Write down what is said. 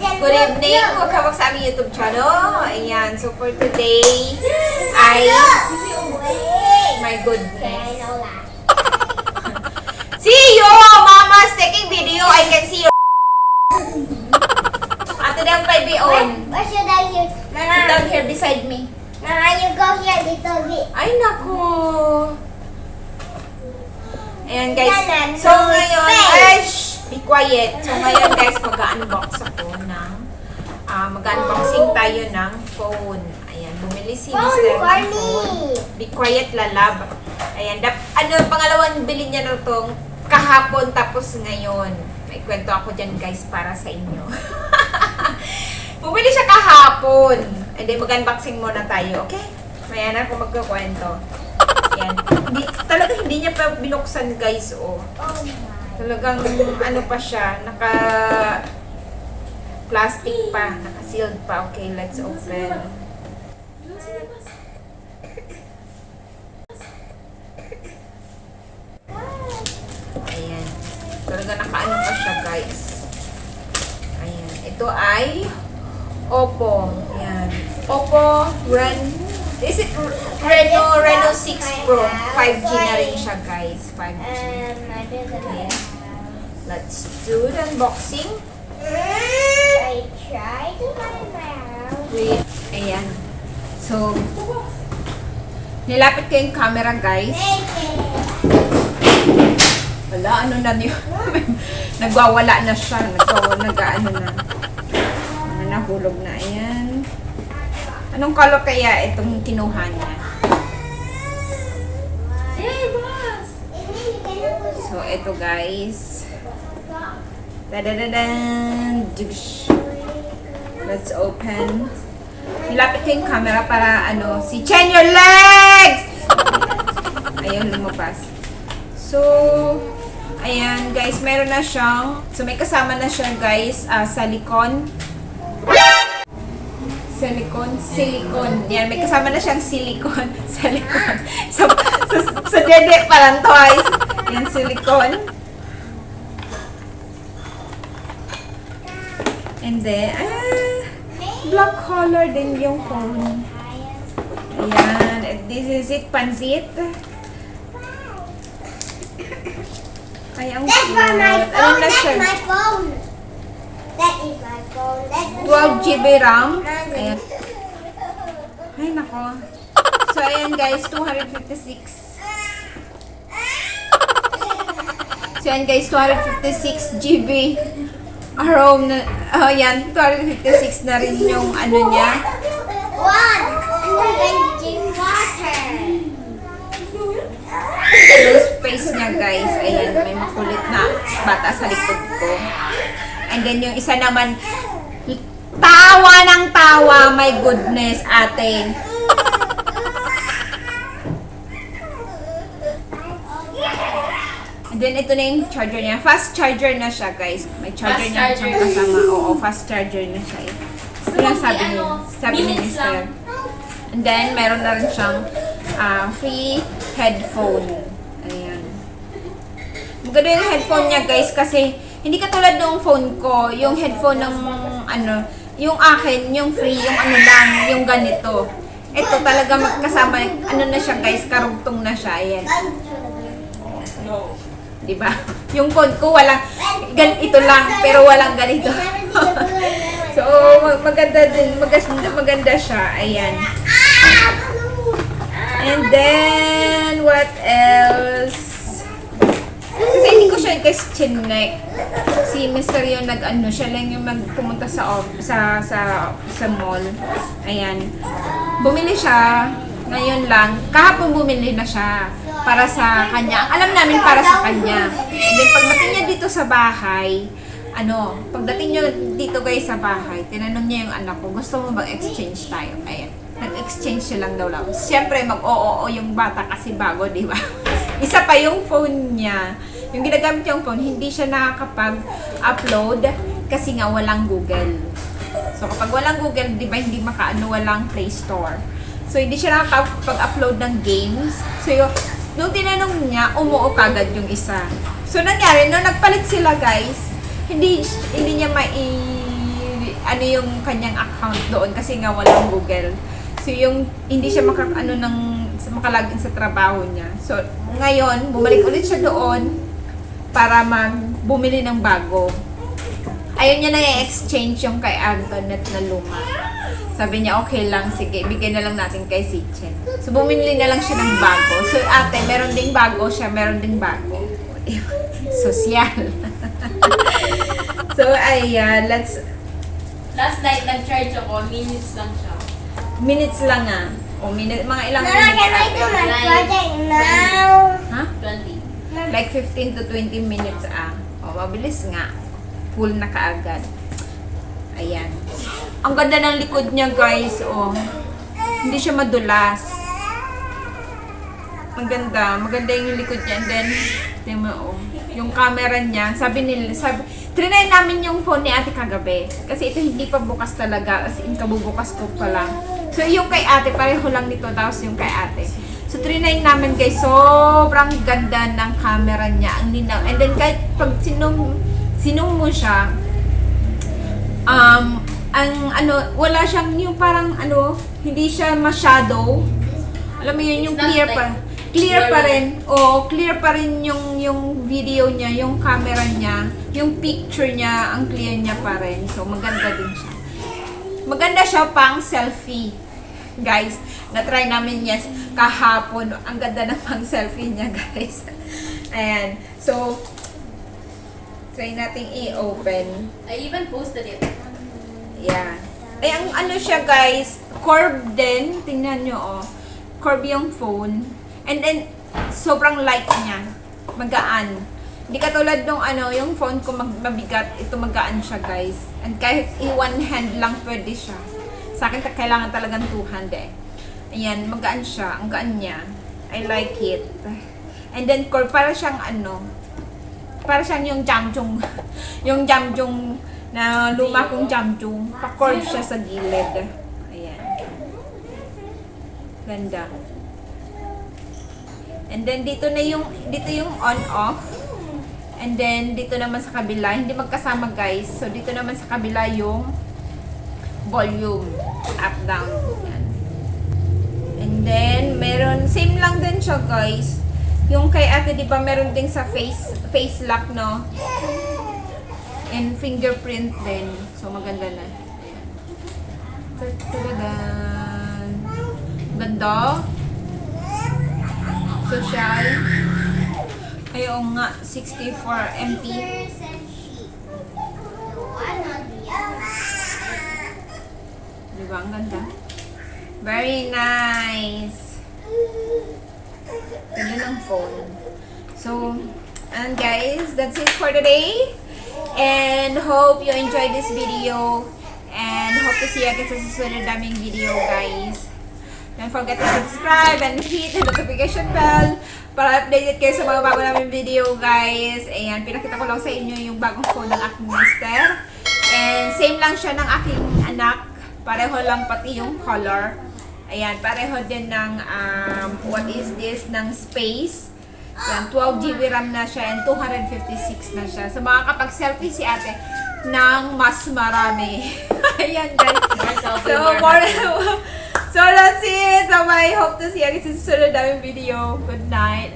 Good evening! Welcome back sa aming YouTube channel. Ayan, so for today ay... My goodness. See you! Mama's taking video. I can see you. Ate Dang 5 on. Where should I use? Sit down here beside me. Mama, you go here little bit. Ay, naku. Ayan guys. Yan, So ngayon, ay, space. shh, be quiet. So ngayon guys, mag-unbox ako ng, mag-unboxing tayo ng phone. Ayan, bumili si Phone Mr. for ng me. phone. Be quiet, lalab. Ayan, pangalawang bili niya na itong kahapon tapos ngayon. May kwento ako dyan guys para sa inyo. Bumili siya kahapon. And then mag-unboxing muna tayo, okay? Maya na ako magkakwento. Yan. Hindi niya pa binuksan guys, oh. Oh my. Talagang ano pa siya, naka plastic pa, naka-sealed pa. Okay, let's open. Ayan. Talaga naka-ano pa siya guys. Ayan. Ito ay Oppo. Ayan. Oppo Is it Reno 6 Pro? 5G na rin siya guys. 5G. I do the Okay. Let's do the unboxing. I try to find my house. Wait. Ayan. So, nilapit ko yung camera guys. Wala, ano na yun? Nagwawala na siya. Nag-ano na. Nahulog na. Ayan. Anong color kaya itong kinuha niya? So, ito guys. Dadadadan. Let's open. Nilapit ko yung camera para si Chen your legs! Ayun, lumabas. So, ayan guys, meron na siyang, so may kasama na siya guys, silicone. Silicone. Yan, may kasama na siyang silicone. Silicone. Sa dede pa lang to, guys. Yan, silicone. And then, black color din yung phone. Ayan. This is it, pansit. Ay, ang That's for my cute. Ano phone. na That's siya? my phone. That is my phone. That's 12 GB RAM. Ayan. Ay, nako. So, ayan guys, 256. So, ayan guys, 256 GB ROM na, ayan, 256 na rin yung ano niya. one. And we're going to drink water. Yung space niya guys, ayan, may makulit na bata sa likod ko. And then yung isa naman, tawa ng tawa, my goodness, ate. And then ito na yung charger niya. Fast charger na siya guys. May charger niya siyang kasama. Oo, fast charger na siya. Ito yung sabi ni Mr. And then meron na rin siyang free headphone. Ayan. Maganda yung headphone niya guys kasi hindi katulad ng phone ko, yung headphone ng yung akin, yung free, yung lang, yung ganito. Ito talaga magkasama, na siya guys, karugtong na siya. Ayan. Diba? Yung phone ko walang, ito lang, pero walang ganito. So, maganda din, maganda siya. Ayan. And then, what else? Kasi hindi ko siya guys chinek. Si Mr. yung siya lang yung pumunta sa mall. Ayan. Bumili siya. Ngayon lang. Kahapon bumili na siya. Para sa kanya. Alam namin para sa kanya. And then pagdating niya dito sa bahay, pagdating niya dito guys sa bahay, tinanong niya yung anak ko, gusto mo bang exchange tayo? Ayan. Nag-exchange siya lang daw lang. Siyempre, mag-oo yung bata kasi bago, di ba? Isa pa yung phone niya. Yung ginagamit yung phone, hindi siya nakakapag-upload kasi nga walang Google. So, kapag walang Google, di ba, hindi walang Play Store. So, hindi siya nakakapag-upload ng games. So, nung tinanong niya, umuo kagad yung isa. So, nangyari, nung nagpalit sila, guys, hindi niya ano yung kanyang account doon kasi nga walang Google. So yung hindi siya makalagin sa trabaho niya. So ngayon, bumalik ulit siya doon para bumili ng bago. Ayun niya na i-exchange yung kay Antoinette na luma. Sabi niya, okay lang, sige, bigay na lang natin kay si Chen. So bumili na lang siya ng bago. So ate, meron ding bago siya, meron ding bago. Sosyal. So ayan, Last night, nag-charge ako. Minutes lang siya. minutes lang ah. O mga ilang Nana, minutes can I do ate? my project now? Ha? 20. Like 15 to 20 minutes ah. O, mabilis nga. Full na kaagad. Ayan. Ang ganda ng likod niya guys. O, hindi siya madulas. Maganda. Maganda yung likod niya. And then, tingnan mo, yung camera niya. Trinay namin yung phone ni ate kagabi. Kasi ito hindi pa bukas talaga. As in, kabubukas ko pa lang. So, yung kay ate, pareho lang nito. Tapos yung kay ate. So, trinay namin guys. Sobrang ganda ng camera niya. Ang linaw. And then, kahit pag sinong mo siya, wala siyang yung parang hindi siya masyado. Alam mo yun, yung It's not clear like pa. Clear pa blurry. rin. Oo, clear pa rin yung video niya, yung camera niya, yung picture niya, ang clear niya pa rin. So, maganda din siya. Maganda siya pang selfie. Guys, na-try namin yes kahapon. Ang ganda ng pang selfie niya, guys. Ayan. So, try nating i-open. I even posted it. Yeah. Ay, ang siya guys, curved din. Tingnan nyo, oh. Curved yung phone. And then, sobrang light niya. Magaan. Hindi katulad nung yung phone ko mabigat. Ito magaan siya guys. And kahit one hand lang pwede siya. Sa akin, kailangan talagang two hand eh. Ayan, magaan siya. Ang gaan niya. I like it. And then, para siyang para siyang yung Jamjung. Yung Jamjung na luma kong Jamjung. Pa-curve siya sa gilid. Ayan. Ganda. And then dito yung on-off. And then dito naman sa kabila, hindi magkasama guys. So dito naman sa kabila yung volume, up down. Ayan. And then meron same lang din siya guys. Yung kay ate, di ba meron din sa face lock, no? And fingerprint din. So maganda na. Ayan. Tadadaan. Ganda. Social. Ayun nga, 64 MP. Here's a sheet. The one on the other side. Diba? Ang ganda. Very nice. Ganda ng phone. So, and guys, that's it for today. And hope you enjoyed this video. And hope to see you again sa susunod naming video, guys. Don't forget to subscribe and hit the notification bell para updated kayo sa mga bago namin video, guys. Ayan, pinakita ko lang sa inyo yung bagong phone ng aking mister. And same lang siya ng aking anak. Pareho lang pati yung color. Ayan, pareho din ng, what is this, ng space. Yan, 12 GB RAM na siya and 256 na siya. So, makakapag-selfie si ate ng mas marami. Ayan, guys. So, that's it. Bye-bye. Hope to see you again sa susunod naming video. Good night.